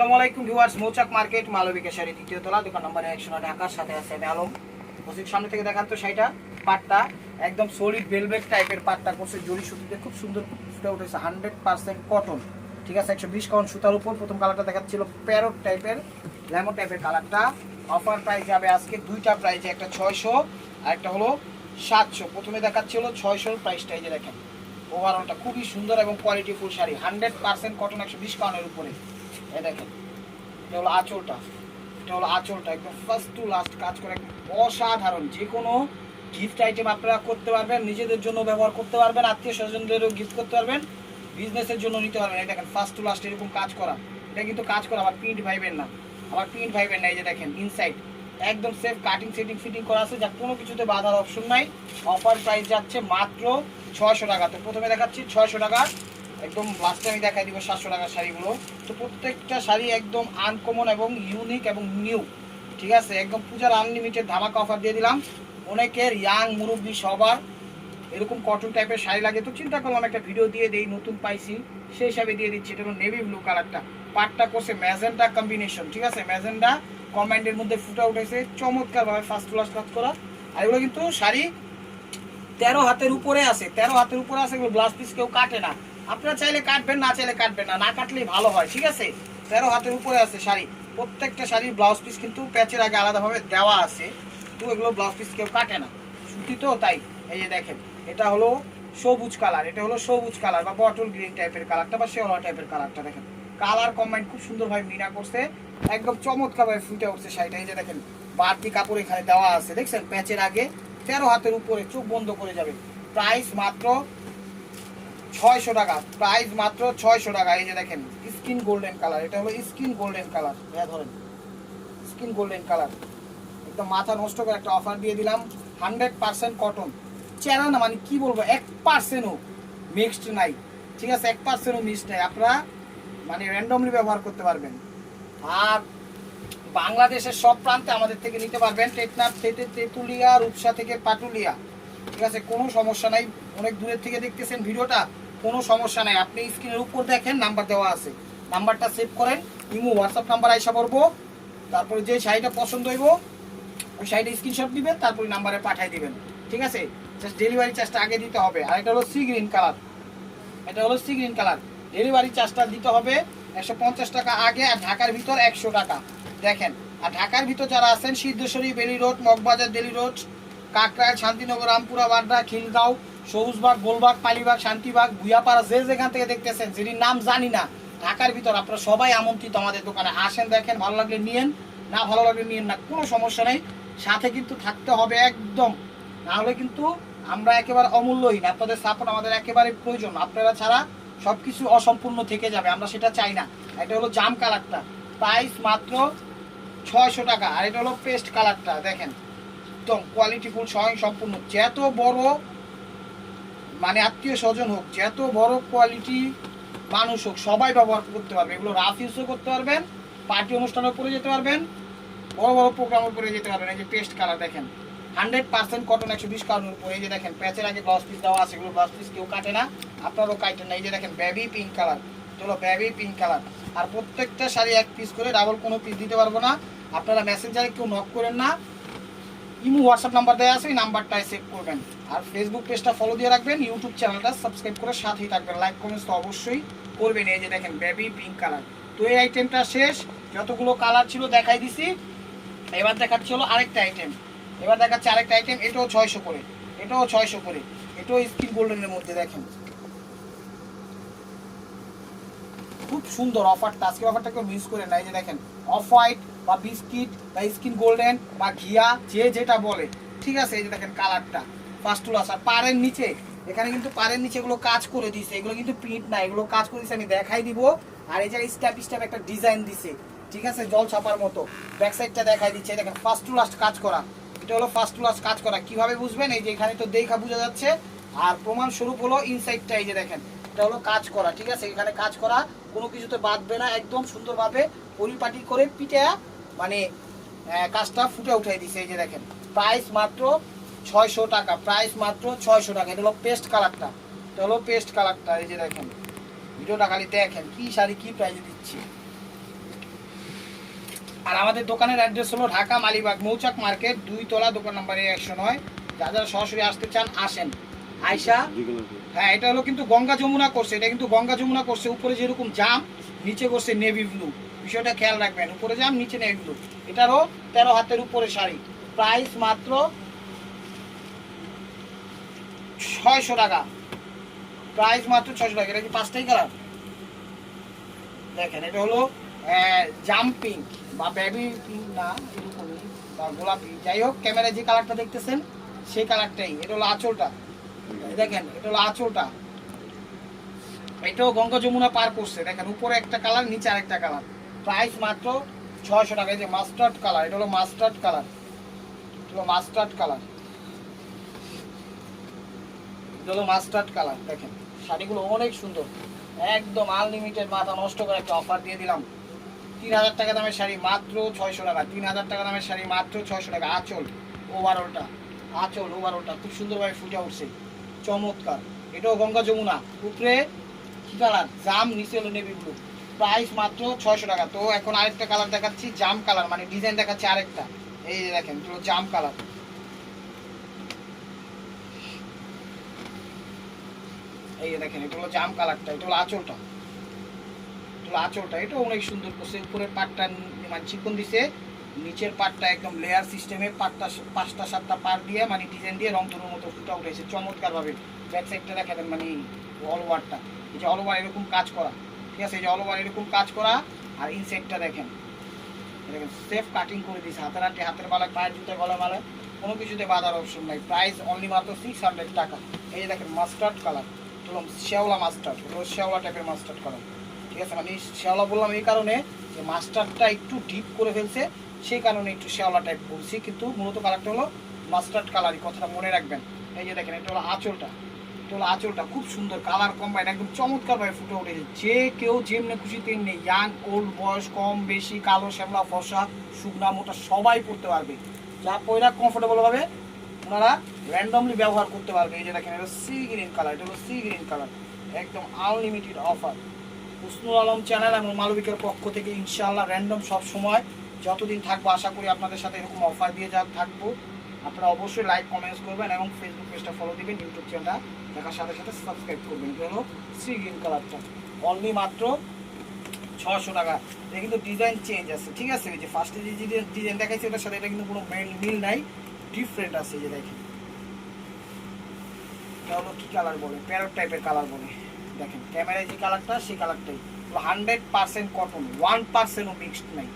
আসসালামু আলাইকুম ভিউয়ার্স, মৌচাক মার্কেট মালবিকা শাড়ি দ্বিতীয় তলা, দোকান নম্বর 100 ঢাকার সাথে আছে আমি আলম। বসিক সামনে থেকে দেখান তো শাড়িটা। পাটটা একদম সলিড ভেলভেট টাইপের পাটটা করছে জরি সুতিতে, খুব সুন্দর ফুটে উঠেছে, 100% কটন। ঠিক আছে, 120 কাউন্ট সুতার উপর। প্রথম কালারটা দেখাচ্ছিল প্যারট টাইপের, লেমন টাইপের কালারটা। অফার প্রাইস যাবে আজকে দুইটা প্রাইসে, একটা 600 আর একটা হলো 700। প্রথমে দেখাচ্ছিল 600 প্রাইসটা, এই যে দেখেন ওভারঅলটা খুবই সুন্দর এবং কোয়ালিটিফুল শাড়ি, 100% কটন, 120 কাউন্টের উপরে। এই দেখেন এটা হলো আঁচলটা, এটা হলো আঁচলটা একদম ফার্স্ট টু লাস্ট কাজ করে, অসাধারণ। যে কোনো গিফট আইটেম আপনারা করতে পারবেন, নিজেদের জন্য ব্যবহার করতে পারবেন, আত্মীয় স্বজনদেরও গিফট করতে পারবেন, বিজনেসের জন্য নিতে পারবেন। এই দেখেন ফার্স্ট টু লাস্ট এরকম কাজ করা, এটা কিন্তু কাজ করা আবার প্রিন্ট ভাইবেন না, আবার প্রিন্ট ভাইবেন না। এই যে দেখেন ইনসাইড একদম সেফ কাটিং সেটিং ফিটিং করা আছে, যা কোনো কিছুতে বাধার অপশন নাই। অফার প্রাইস যাচ্ছে মাত্র 600 টাকা। তো প্রথমে দেখাচ্ছি 600 টাকা, একদম লাস্টে আমি দেখাই দিব 700 টাকার শাড়িগুলো। তো প্রত্যেকটা শাড়ি একদম আনকমন এবং ইউনিক এবং নিউ। ঠিক আছে, একদম পূজার আনলিমিটেড ধামাকা অফার দিয়ে দিলাম। অনেকের ইয়াং মুরব্বী সবার এরকম কটন টাইপের শাড়ি লাগে, তো চিন্তা করলাম একটা ভিডিও দিয়ে দেই, নতুন পাইছি সেই হিসাবে দিয়ে দিচ্ছি। এটা হলো নেভি ব্লু কালারটা, পাটটা করছে ম্যাজেন্ডা কম্বিনেশন। ঠিক আছে, ম্যাজেন্ডা কমেন্টের মধ্যে ফুটে উঠেছে চমৎকারভাবে ফার্স্ট ক্লাস কাজ করা। আর এগুলো কিন্তু শাড়ি 13 হাতের উপরে আছে, 13 হাতের উপরে আছে, এগুলো ব্লাউজ পিস কেউ কাটে না। আপনারা চাইলে কাটবেন, না চাইলে কাটবেন না, না কাটলেই ভালো হয়। ঠিক আছে, 13 হাতের উপরে আছে শাড়ি। প্রত্যেকটা শাড়ির ব্লাউজ পিস কিন্তু প্যাচের আগে আলাদাভাবে দেওয়া আছে, তো এগুলো ব্লাউজ পিস কেউ কাটে না, সুতি তো তাই। এই যে দেখেন এটা হলো সবুজ কালার, এটা হলো সবুজ কালার বা বটল গ্রিন টাইপের কালারটা বা শেওলা টাইপের কালারটা। দেখেন কালার কম্বাইন খুব সুন্দরভাবে মিনা করছে, একদম চমৎকারভাবে ফুটে উঠছে শাড়িটা। এই যে দেখেন বাড়তি কাপড় এখানে দেওয়া আছে, দেখছেন প্যাচের আগে, 13 হাতের উপরে, চোখ বন্ধ করে যাবে। প্রাইস মাত্র 600 টাকা, প্রাইস মাত্র 600 টাকা। এই যে দেখেন স্কিন গোল্ডেন কালার, এটা হলো স্কিন গোল্ডেন কালার, ধরেন স্কিন গোল্ডেন কালার, একদম মাথা নষ্ট করে একটা অফার দিয়ে দিলাম। 100% কটন, চেনা না, মানে কি বলবো, 1%ও মিক্সড নাই। ঠিক আছে, 1%ও মিক্সড নাই, আপনারা মানে র্যান্ডমলি ব্যবহার করতে পারবেন। আর বাংলাদেশের সব প্রান্তে আমাদের থেকে নিতে পারবেন, টেকনাফ থেকে তেঁতুলিয়া, রূপসা থেকে পাটুলিয়া। ঠিক আছে, কোনো সমস্যা নাই। অনেক দূরের থেকে দেখতেছেন ভিডিওটা, কোনো সমস্যা নাই। আপনি স্ক্রিনের উপর দেখেন নাম্বার দেওয়া আছে, নাম্বারটা সেভ করেন, ইমো হোয়াটসঅ্যাপ নাম্বার আইসা পড়বো। তারপরে যে শাড়িটা পছন্দ হইব ওই শাড়িটা স্ক্রিনশট দিবেন, তারপরে নাম্বারে পাঠিয়ে দিবেন। ঠিক আছে, জাস্ট ডেলিভারি চার্জটা আগে দিতে হবে। আর এটা হলো সি গ্রিন কালার, এটা হলো সি গ্রিন কালার, ডেলিভারি চার্জটা দিতে হবে 150 টাকা আগে, আর ঢাকার ভিতর 100 টাকা। দেখেন, আর ঢাকার ভিতর যারা আছেন সিদ্ধেশ্বরী, বেলি রোড, মগবাজার, বেলি রোড, কাকরাইল, শান্তিনগর, রামপুরা, বাড্ডা, খিলগাঁও, সবুজবাগ, গোলবাগ, পালিবাগ, শান্তিবাগ, ভুইয়াপাড়া, যে যেখান থেকে দেখতেছেন, যেটির নাম জানি না, ঢাকার ভিতর আপনারা সবাই আমন্ত্রিত আমাদের দোকানে। আসেন, দেখেন, ভালো লাগলে নিয়েন, না ভালো লাগলে নিয়েন না, কোনো সমস্যা নেই। সাথে কিন্তু থাকতে হবে একদম, না হলে কিন্তু আমরা একেবারে অমূল্যহীন। আপনাদের সাপোর্ট আমাদের একেবারে প্রয়োজন, আপনারা ছাড়া সবকিছু অসম্পূর্ণ থেকে যাবে, আমরা সেটা চাই না। এটা হলো জাম কালারটা, প্রাইস মাত্র 600 টাকা। আর এটা হলো পেস্ট কালারটা, দেখেন একদম কোয়ালিটিফুল, স্বয়ং সম্পূর্ণ। যত বড় মানে আত্মীয় স্বজন হোক, যত বড় কোয়ালিটি মানুষ হোক, সবাই ব্যবহার করতে পারবে। এগুলো রাফ ইউজও করতে পারবেন, পার্টি অনুষ্ঠানেও পরে যেতে পারবেন, বড় বড় প্রোগ্রামও পরে যেতে পারবেন। এই যে পেস্ট কালার দেখেন, 100% কটন, 120 কাউন্টের উপর। এই যে দেখেন প্যাচের আগে ব্লাউজ পিস দেওয়া আছে, এগুলো ব্লাউজ পিস কেউ কাটে না, আপনারও কাটেন না। এই যে দেখেন বেবি পিঙ্ক কালার, চলো বেবি পিঙ্ক কালার। আর প্রত্যেকটা শাড়ি এক পিস করে, ডাবল কোনো পিস দিতে পারবো না। আপনারা মেসেঞ্জারে কেউ নক করেন না, ইমো হোয়াটসঅ্যাপ নাম্বার দেওয়া আছে, ওই নাম্বারটাই সেভ করবেন। আর ফেসবুক পেজটা ফলো দিয়ে রাখবেন, ইউটিউব চ্যানেলটা সাবস্ক্রাইব করে সাথেই থাকবেন, লাইক কমেন্টস তো অবশ্যই করবেন। এই যে দেখেন বেবি পিঙ্ক কালার। তো এই আইটেমটা শেষ, যতগুলো কালার ছিল দেখাই দিছি। এবার দেখাচ্ছি হলো আরেকটা আইটেম, এবার দেখাচ্ছি আরেকটা আইটেম, এটাও 600 করে, এটাও 600 করে, এটাও স্কিন গোল্ডেনের মধ্যে। দেখেন খুব সুন্দর অফারটা, আজকে অফারটা কেউ মিস করে না। এই যে দেখেন অফ হোয়াইট বা বিস্কিট বা স্কিন গোল্ডেন বা ঘিয়া, যে যেটা বলে। ঠিক আছে, এই যে দেখেন কালারটা ফার্স্ট ক্লাস। আর পাড়ের নিচে, এখানে কিন্তু পাড়ের নিচে এগুলো কাজ করে দিছে, এগুলো কিন্তু প্রিন্ট না, এগুলো কাজ করে দিছে, আমি দেখাই দিব। আর এই যে স্টেপ স্টেপ একটা ডিজাইন দিছে, ঠিক আছে, জল ছাপার মতো। ব্যাক সাইডটা দেখাই দিচ্ছে, দেখেন ফার্স্ট টু লাস্ট কাজ করা, এটা হলো ফার্স্ট টু লাস্ট কাজ করা। কিভাবে বুঝবেন, এই যে এখানে তো দেখা বোঝা যাচ্ছে, আর প্রমাণ স্বরূপ হলো ইনসাইডটা। এই যে দেখেন এটা হলো কাজ করা, ঠিক আছে, এখানে কাজ করা, কোনো কিছুতে বাঁধবে না, একদম সুন্দরভাবে পরিপাটি করে পিঠে মানে কাজটা ফুটে উঠাই দিছে। এই যে দেখেন প্রাইস মাত্র 600 টাকা, প্রাইস মাত্র 600 টাকা। এটা হলো পেস্ট কালারটা, এটা হলো পেস্ট কালারটা। এই যে দেখেন ভিডিওটা খালি দেখেন, কি শাড়ি কি প্রাইসে দিচ্ছি। আর আমাদের দোকানের অ্যাড্রেস হলো ঢাকা মালিবাগ মৌচাক মার্কেট 2 তলা, দোকান নাম্বার 109। যারা সরাসরি আসতে চান আসেন। আয়শা, হ্যাঁ এটা হলো কিন্তু গঙ্গা যমুনা করছে, এটা কিন্তু গঙ্গা যমুনা করছে। উপরে যেরকম জাম, নিচে করছে নেভি ব্লু, বিষয়টা খেয়াল রাখবেন। উপরে জাম, নিচে নেভি ব্লু। এটারও 13 হাতের উপরে শাড়ি, প্রাইস মাত্র 600 টাকা। প্রাইস মাত্র 600 টাকা। এটা কি 5টাই কালার দেখেন। এটা হলো জাম্পিং বা বেবি পিঙ্ক না, এরকমই বা গোলাপি, যাই হোক ক্যামেরায় যে কালারটা দেখতেছেন সেই কালারটাই। এটা হলো আঁচলটা, দেখেন এটা হলো আঁচলটা। এটাও গঙ্গা যমুনা পার করছে, দেখেন উপরে একটা কালার, নিচে আরেকটা কালার। প্রাইস মাত্র 600 টাকা। এই যে মাস্টার্ড কালার, এটা হলো মাস্টার্ড কালার, এটা হলো মাস্টার্ড কালার, এটা হলো মাস্টার্ড কালার। দেখেন শাড়িগুলো অনেক সুন্দর, একদম আনলিমিটেড, মাথা নষ্ট করে একটা অফার দিয়ে দিলাম। 3000 টাকা দামের শাড়ি মাত্র 600 টাকা। 3000 টাকা দামের শাড়ি মাত্র 600 টাকা। আঁচল ওভারঅলটা, আঁচল ওভারঅলটা খুব সুন্দরভাবে ফুটে উঠছে, চমৎকার। এটাও গঙ্গা যমুনা, উপরে কি কালার, জাম, নিচে হলো নেভি ব্লু। প্রাইস মাত্র 600 টাকা। তো এখন আরেকটা কালার দেখাচ্ছি, জাম কালার, মানে ডিজাইন দেখাচ্ছি আরেকটা। এই যে দেখেন এটা হলো জাম কালার, এই যে দেখেন এটা হলো জাম কালারটা। এটা হলো আঁচলটা, আঁচলটা এটা অনেক সুন্দর করছে। উপরের পাটটা মানে চিকন দিছে, নিচের পাটটা একদম লেয়ার সিস্টেমে, পাটটা 5টা 7টা পার দিয়ে মানে ডিজাইন দিয়ে রং ধনুর মতো ফুটা উঠেছে চমৎকার ভাবে। ব্যাক সাইডটা দেখাবেন মানে অল ওভারটা, এই যে অল ওভার এরকম কাজ করা, ঠিক আছে, এই যে অল ওভার এরকম কাজ করা। আর ইনসাইডটা দেখেন, দেখেন সেফ কাটিং করে দিয়েছে, হাতের আটে, হাতের মালায়, পায়ের জুতে, গলা মালায়, কোনো কিছুতে বাঁধার অপশন নাই। প্রাইস অনলি মাত্র 600 টাকা। এই যে দেখেন মাস্টার্ড কালার, শেওলা মাস্টার্ড, শেওলা টাইপের মাস্টার্ড কালার, ঠিক আছে। মানে শেওলা বললাম এই কারণে যে মাস্টার্ডটা একটু ডিপ করে ফেলছে, সেই কারণে একটু শেওলা টাইপ বলছি, কিন্তু মূলত কালারটা হলো মাস্টার্ড কালারই, কথাটা মনে রাখবেন। এই যে দেখেন এটা হলো আঁচলটা, এটা হলো আঁচলটা, খুব সুন্দর কালার কম্বাইন, একদম চমৎকারভাবে ফুটে উঠেছে। যে কেউ যেমনি খুশি তেমনি, ইয়াং ওল্ড, বয়স কম বেশি, কালো শ্যামলা ফর্সা শুকনা মোটা সবাই পড়তে পারবে। যা পয়রা কমফোর্টেবল হবে ওনারা র্যান্ডমলি ব্যবহার করতে পারবে। এই যে দেখেন এটা সি গ্রিন কালার, এটা হলো সি গ্রিন কালার, একদম unlimited offer. Husnul Alam channel এবং মালবিকার পক্ষ থেকে ইনশাআল্লাহ র্যান্ডম সব সময় যতদিন থাকবো আশা করি আপনাদের সাথে এরকম অফার দিয়ে থাকবো। আপনারা অবশ্যই লাইক কমেন্টস করবেন এবং ফেসবুক পেজটা ফলো দিবেন, ইউটিউব চ্যানেলটা দেখার সাথে সাথে সাবস্ক্রাইব করবেন। এটা হলো সি গ্রিন কালারটা, অনলি মাত্র 600 টাকা। এটা কিন্তু ডিজাইন চেঞ্জ আছে, ঠিক আছে। এই যে ফার্স্টে যে ডিজাইন দেখাইছে ওটার সাথে এটা কিন্তু কোনো মিল নাই, ডিফারেন্ট আছে। এই যে দেখেন এটা হলো কি কালার বলে, প্যারট টাইপের কালার বলে। দেখেন ক্যামেরায় যে কালারটা সেই কালারটাই, 100% কটন, 1%ও মিক্সড নাই,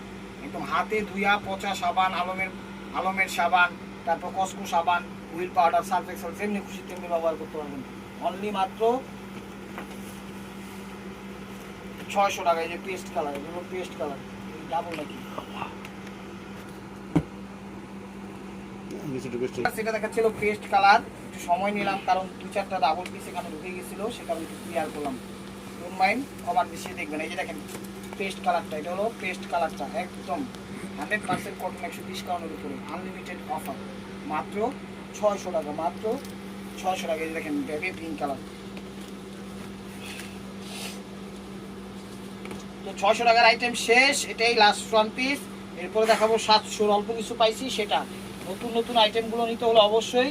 একদম হাতে ধুইয়া পচা সাবান, আলমের সাবান, তারপর কসকো সাবান, হুইল পাউডার, সার্ফ এক্সেল, যেমনি খুশি তেমনি ব্যবহার করতে পারবেন। অনলি মাত্র 600 টাকা। এই যে পেস্ট কালার, এগুলো পেস্ট কালার, ডাবল নাকি সেটা দেখাচ্ছিল পেস্ট কালার। একটু সময় নিলাম কারণ 2-4টা ডাবল পিস এখানে ঢুকে গেছিল, সে কারণে একটু ক্লিয়ার করলাম, ডোন্ট মাইন্ড, কমার বেশি দেখবেন। এই যে দেখেন পেস্ট কালারটা, এটা হলো পেস্ট কালারটা, একদম 100% কটন, 120 কাউন্টের উপরে, আনলিমিটেড অফার, মাত্র 600 টাকা, মাত্র 600 টাকা। এই যে দেখেন বেবি পিঙ্ক কালার, তো 600 টাকার আইটেম শেষ, এটাই লাস্ট ওয়ান পিস। এরপরে দেখাবো 700, অল্প কিছু পাইছি সেটা। নতুন নতুন আইটেমগুলো নিতে হলে অবশ্যই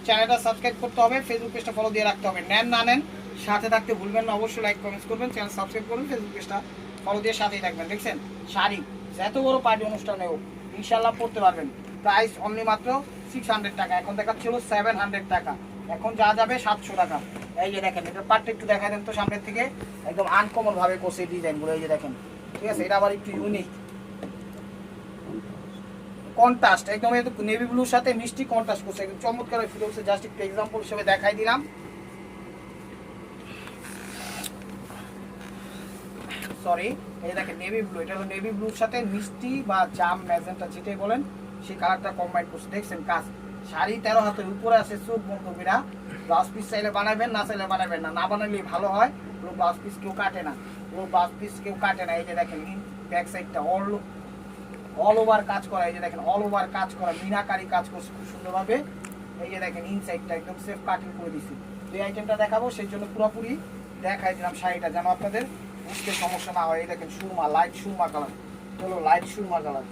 চ্যানেলটা সাবস্ক্রাইব করতে হবে, ফেসবুক পেজটা ফলো দিয়ে রাখতে হবে। নেন না নেন সাথে থাকতে ভুলবেন না, অবশ্যই লাইক কমেন্টস করবেন, চ্যানেল সাবস্ক্রাইব করবেন, ফেসবুক পেজটা ফলো দিয়ে সাথেই থাকবেন। দেখছেন শাড়ি যত বড় পার্টি অনুষ্ঠানে হোক ইনশাল্লাহ পড়তে পারবেন। প্রাইস অনলি মাত্র 600 টাকা, এখন দেখাচ্ছিল 700 টাকা, এখন যা যাবে 700 টাকা। এই যে দেখেন এটা পার্টটা একটু দেখা দেন তো সামনের থেকে, একদম আনকমন ভাবে করছে এই ডিজাইনগুলো। এই যে দেখেন, ঠিক আছে, এটা আবার একটু ইউনিক কন্ট্রাস্ট, একদম নেভি ব্লুর সাথে মিষ্টি কন্ট্রাস্ট করছে, একদম চমৎকার ফুটে উঠছে। জাস্ট একটু এক্সাম্পল হিসেবে দেখাই দিলাম। সরি, এই দেখেন নেভি ব্লু, এটা হলো নেভি ব্লুর সাথে মিষ্টি বা জাম ম্যাজেন্টা যেটাই বলেন সেই কালারটা কম্বাইন করছে। দেখছেন কাজ, শাড়ি 13 হাতের উপরে আছে, চোখ বন্ধ বিরা। ব্লাউজ পিস চাইলে বানাবেন, না চাইলে বানাবেন না, না বানালেই ভালো হয়। পুরো ব্লাউজ পিস কেউ কাটে না, পুরো ব্লাউজ পিস কেউ কাটে না। এই যে দেখেন ব্যাক সাইডটা অল ওভার কাজ করা, এই যে দেখেন অল ওভার কাজ করা, মিনাকারি কাজ করছে খুব সুন্দরভাবে। এই যে দেখেন ইনসাইডটা একদম সেফ কাটিং করে দিচ্ছি। যে আইটেমটা দেখাবো সেই জন্য পুরোপুরি দেখাই দিলাম শাড়িটা, যেন আপনাদের বুঝতে সমস্যা না হয়। এই দেখেন সুরমা, লাইট সুরমা কালার, চলো লাইট সুরমা কালার,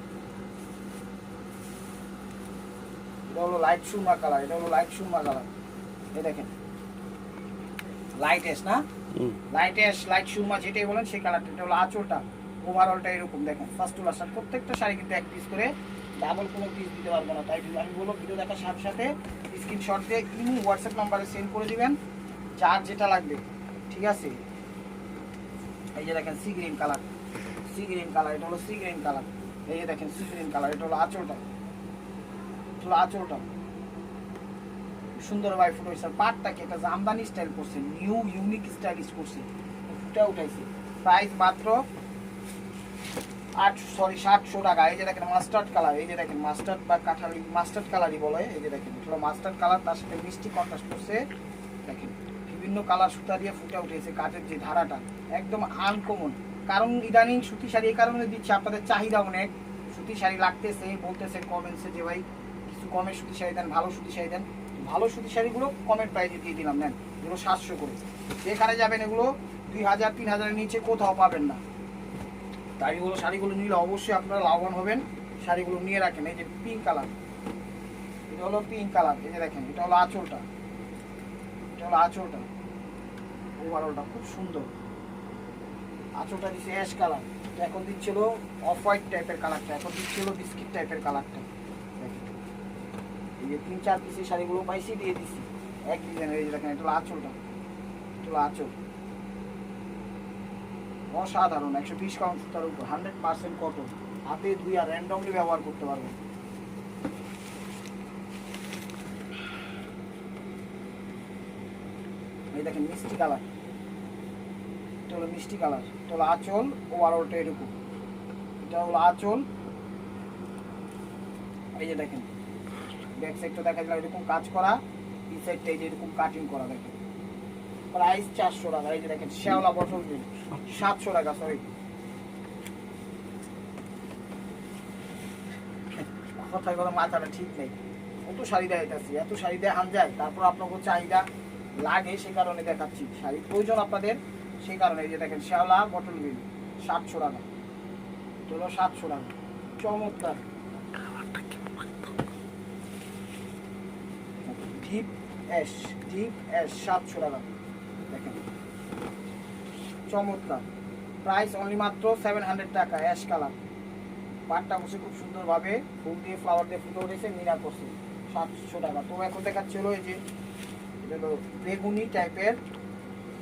এটা হলো লাইট সুরমা কালার, এটা হলো লাইট সুরমা কালার। এই দেখেন লাইট অ্যাশ না, লাইট অ্যাশ, লাইট সুরমা যেটাই বলেন সেই কালারটা। এটা হলো আঁচলটা, ওভারঅলটা এরকম দেখেন। ফার্স্ট টু লাস্ট প্রত্যেকটা শাড়ি কিন্তু এক পিস করে, ডাবল কোনো পিস দিতে পারবো না। তাই আমি বলবো ভিডিও দেখার সাথে সাথে স্ক্রিনশট দিয়ে ইমো হোয়াটসঅ্যাপ নাম্বারে সেন্ড করে দিবেন যার যেটা লাগবে, ঠিক আছে। এই যে দেখেন sea green colour, sea green colour, এটা হলো সি গ্রিন কালার। এই যে দেখেন সি গ্রিন কালার, এটা হলো আঁচলটা, এটা হলো আঁচলটা। সুন্দর ভাই ফুটো হয়েছে। পাটটাকে একটা জামদানি স্টাইল করছে, নিউ ইউনিক স্টাইলিশ করছে, ফুটা উঠাইছে। প্রাইস মাত্র 700 টাকা। এই যে দেখেন মাস্টার্ড কালার, এই যে দেখেন মাস্টার্ড বা কাঠালি, মাস্টার্ড কালারই বলে। এই যে দেখেন এটা হলো মাস্টার্ড কালার, তার সাথে মিষ্টি কন্ট্রাস্ট করছে। দেখেন বিভিন্ন কালার সুতা দিয়ে ফুটে উঠেছে, কাজের যে ধারাটা একদম আনকমন। কারণ ইদানিং সুতি শাড়ি এই কারণে দিচ্ছে, আপনাদের চাহিদা অনেক, সুতি শাড়ি লাগতেছে, বলতেছে কমেন্টসে যে ভাই কিছু কমে সুতি শাড়ি দেন, ভালো সুতি শাড়ি দেন। ভালো সুতি শাড়িগুলো কমের প্রাইসে দিয়ে দিলাম, নেন এগুলো 700 করে। যেখানে যাবেন এগুলো 2000 3000-এর নিচে কোথাও পাবেন না। তাই এগুলো শাড়িগুলো নিলে অবশ্যই আপনারা লাভবান হবেন, শাড়িগুলো নিয়ে রাখেন। এই যে পিঙ্ক কালার, এটা হলো পিঙ্ক কালার। এই যে দেখেন এটা হলো আঁচলটা, এটা হলো আঁচলটা, ওভারঅলটা খুব সুন্দর। আঁচলটা দিচ্ছে অ্যাশ কালার, এখন দিচ্ছিল অফ হোয়াইট টাইপের কালারটা, এখন দিচ্ছিল বিস্কিট টাইপের কালারটা। এই যে 3-4 পিসের শাড়িগুলো পাইছি দিয়ে দিচ্ছি এক ডিজাইনের। এই যে দেখেন এটা হলো আঁচলটা, এটা হলো আঁচল, অসাধারণ। 120 কাউন্ট সুতার উপর, 100% কটন, হাতে ধুই আর র্যান্ডমলি ব্যবহার করতে পারবেন। এই দেখেন মিষ্টি কালার, এটা হলো মিষ্টি কালার, এটা হলো আঁচল, ওভারঅলটা এরকম, এটা হলো আঁচল। এই যে দেখেন ব্যাক সাইডটা দেখা যায় এরকম কাজ করা, এই সাইডটা এই যে এরকম কাটিং করা। দেখেন প্রাইস 400 টাকা। এই যে দেখেন শ্যাওলা বটল গ্রিন 700 টাকা, সরি কথায় কথা মাথাটা ঠিক নেই। কত শাড়ি দেখাইতেছি, এত শাড়ি দেখান যায়, তারপর আপনাকে চাহিদা লাগে সে কারণে দেখাচ্ছি, শাড়ি প্রয়োজন আপনাদের সেই কারণে। এই যে দেখেন শ্যাওলা বটল গ্রিন 700 টাকা, এটা হলো 700 টাকা, চমৎকার। ডিপ অ্যাশ, ডিপ অ্যাশ 700 টাকা, দেখেন চমৎকার। প্রাইস অনলি মাত্র 700 টাকা। অ্যাশ কালার, পাটটা বসে খুব সুন্দরভাবে ফুল দিয়ে ফ্লাওয়ার দিয়ে ফুটে উঠেছে, মিনা করছে 700 টাকা। তো এখন দেখাচ্ছি হলো এই যে এটা হলো বেগুনি টাইপের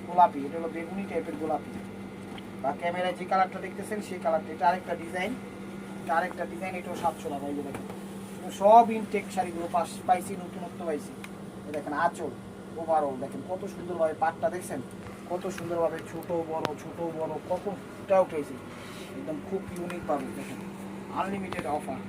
গোলাপি, এটা হলো বেগুনি টাইপের গোলাপি, বা ক্যামেরায় যে কালারটা দেখতেছেন সেই কালারটা। এটা আরেকটা ডিজাইন, এটা আরেকটা ডিজাইন, এটাও 700 টাকা। এই যে দেখেন সব ইনটেক শাড়িগুলো পাইছি, নতুনত্ব পাইছি। দেখেন আঁচল, ওভারঅল দেখেন কত সুন্দরভাবে পাটটা দেখছেন, কত সুন্দরভাবে ছোট বড় কতটা উঠেছে, একদম খুব ইউনিক পাবে। দেখেন আনলিমিটেড অফার,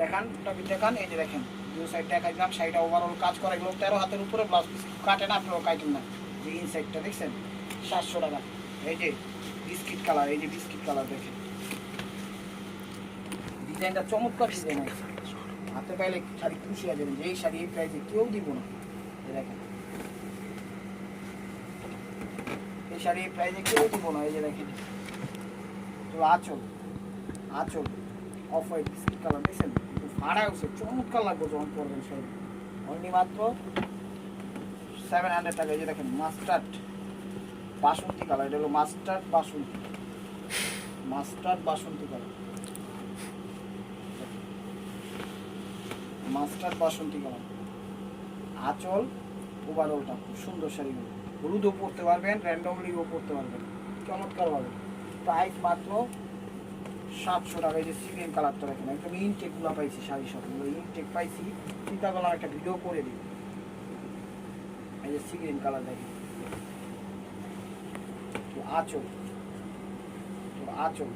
দেখান টপিক দেখান। এই যে দেখেন দু সাইড দেখাই দিলাম, শাড়িটা ওভারঅল কাজ করা, এগুলো 13 হাতের উপরে, ব্লাউজ পিস কাটে না, আপনারাও কাটেন না। যে ইনসাইডটা দেখছেন 700 টাকা। এই যে বিস্কিট কালার, এই যে বিস্কিট কালার দেখেন ডিজাইনটা চমৎকার ডিজাইন আছে, হাতে পাইলে শাড়ি খুশি হয়ে যাবেন যে এই শাড়ি এই প্রাইসে কেউ দিব না। দেখেন এই শাড়ি এই প্রাইসে কেউ দিব না। এই যে দেখেন তো আঁচল, আঁচল অফ হোয়াইট বিস্কিট কালার দেখছেন, ভাড়া হচ্ছে চমৎকার লাগবে যখন পরবেন শাড়ি। অনলি মাত্র 700 টাকা। এই যে দেখেন মাস্টার্ড বাসন্তী কালার, এটা হলো মাস্টার্ড বাসন্তী, মাস্টার্ড বাসন্তী কালার, মাস্টার্ড বাসন্তী কালার। আঁচল ওভারঅলটা খুব সুন্দর শাড়িগুলো, হলুদও পরতে পারবেন, র্যান্ডমলিও পরতে পারবেন, চমৎকারভাবে। প্রাইস মাত্র 700 টাকা। এই যে সিগ্রিন কালারটা দেখেন, একদম ইনটেকগুলো পাইছি, শাড়ি সবগুলো ইনটেক পাইছি, চিন্তা করলাম একটা ভিডিও করে দিই। এই যে সিগ্রিন কালার দেখেন, আঁচল, আঁচল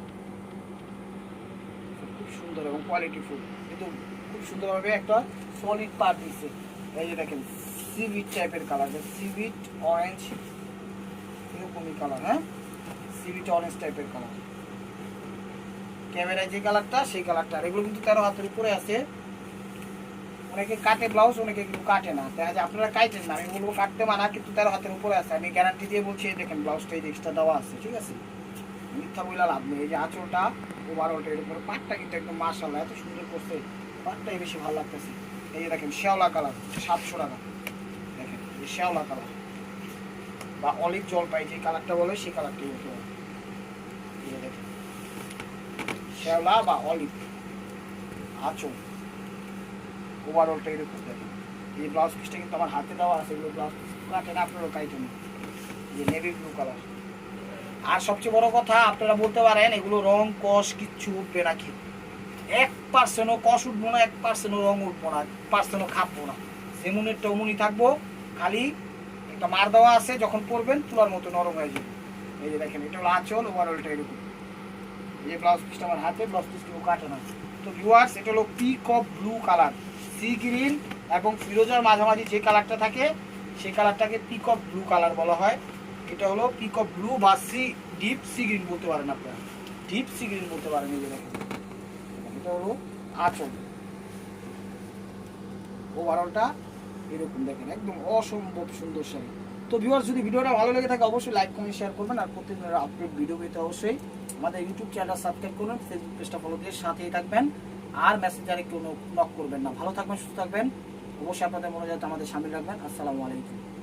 খুব সুন্দর এবং কোয়ালিটি ফুল, কিন্তু খুব সুন্দরভাবে একটা সলিড পার দিচ্ছে। এই যে দেখেন সিভিট টাইপের কালার, সিভিট অরেঞ্জ এরকমই কালার, হ্যাঁ সিভিট অরেঞ্জ টাইপের কালার, ক্যামেরায় যে কালারটা সেই কালারটা। আর এগুলো কিন্তু 13 হাতের উপরে আছে, অনেকে কাটে ব্লাউজ, অনেকে কিন্তু কাটে না, দেখা যায় আপনারা কাটেন না, আমি বলবো কাটতে মানা, কিন্তু 13 হাতের উপরে আছে, আমি গ্যারান্টি দিয়ে বলছি। দেখেন ব্লাউজটা এই যে এক্সট্রা দেওয়া আছে, ঠিক আছে, মিথ্যা বইলা লাভ নেই। এই যে আঁচলটা ওভারঅলটা এর উপরে, পাটটা কিন্তু একদম মাশাআল্লাহ এত সুন্দর করছে, পাটটাই বেশি ভালো লাগতেছে। এই যে দেখেন শ্যাওলা কালার 700 টাকা। দেখেন এই শ্যাওলা কালার বা অলিভ জলপাই যে কালারটা বলে সেই কালারটাই হতে হবে। এই যে দেখেন শ্যাওলা বা অলিভ আঁচল, ওভারঅলটা এরকম দেখেন। এই ব্লাউজ পিসটা কিন্তু আমার হাতে দেওয়া আছে, এগুলো ব্লাউজ পিস কাটেন আপনারও কাইটেন। এই যে নেভি ব্লু কালার। আর সবচেয়ে বড় কথা আপনারা বলতে পারেন এগুলো রং কষ কিচ্ছু উঠবে নাকি, 1%ও কষ উঠবো না, 1%ও রং উঠবো না, 1%ও খাবো না, যেমনের তেমনই থাকবো। খালি একটা মার দেওয়া আছে, যখন পরবেন তুলার মতো নরম হয়ে যাবে। এই যে দেখেন এটা হলো আঁচল, ওভারঅলটা এরকম। এই যে ব্লাউজ পিসটা আমার হাতে, ব্লাউজ পিস কেউ কাটে না। তো ভিউয়ার্স এটা হলো peacock blue colour, sea green এবং ফিরোজার মাঝামাঝি যে কালারটা থাকে সেই কালারটাকে পিকক ব্লু কালার বলা হয়। এটা হলো পিকক ব্লু বা ডিপ সি গ্রিন বলতে পারেন আপনারা, ডিপ সি গ্রিন বলতে পারেন। এই যে দেখেন এটা হলো আঁচল, ওভারঅলটা এরকম দেখেন, একদম অসম্ভব সুন্দর শাড়ি। তো ভিউয়ার্স যদি ভিডিওটা ভালো লেগে থাকে অবশ্যই লাইক কমেন্ট শেয়ার করবেন। আর প্রতিদিনের আপডেট ভিডিও পেতে অবশ্যই আমাদের ইউটিউব চ্যানেলটা সাবস্ক্রাইব করবেন, ফেসবুক পেজটা ফলো দিয়ে সাথেই থাকবেন। আর মেসেঞ্জারে কেউ নক করবেন না। ভালো থাকবেন, সুস্থ থাকবেন, অবশ্যই আপনাদের মনে যাতে আমাদের সামিল রাখবেন। আসসালামু আলাইকুম।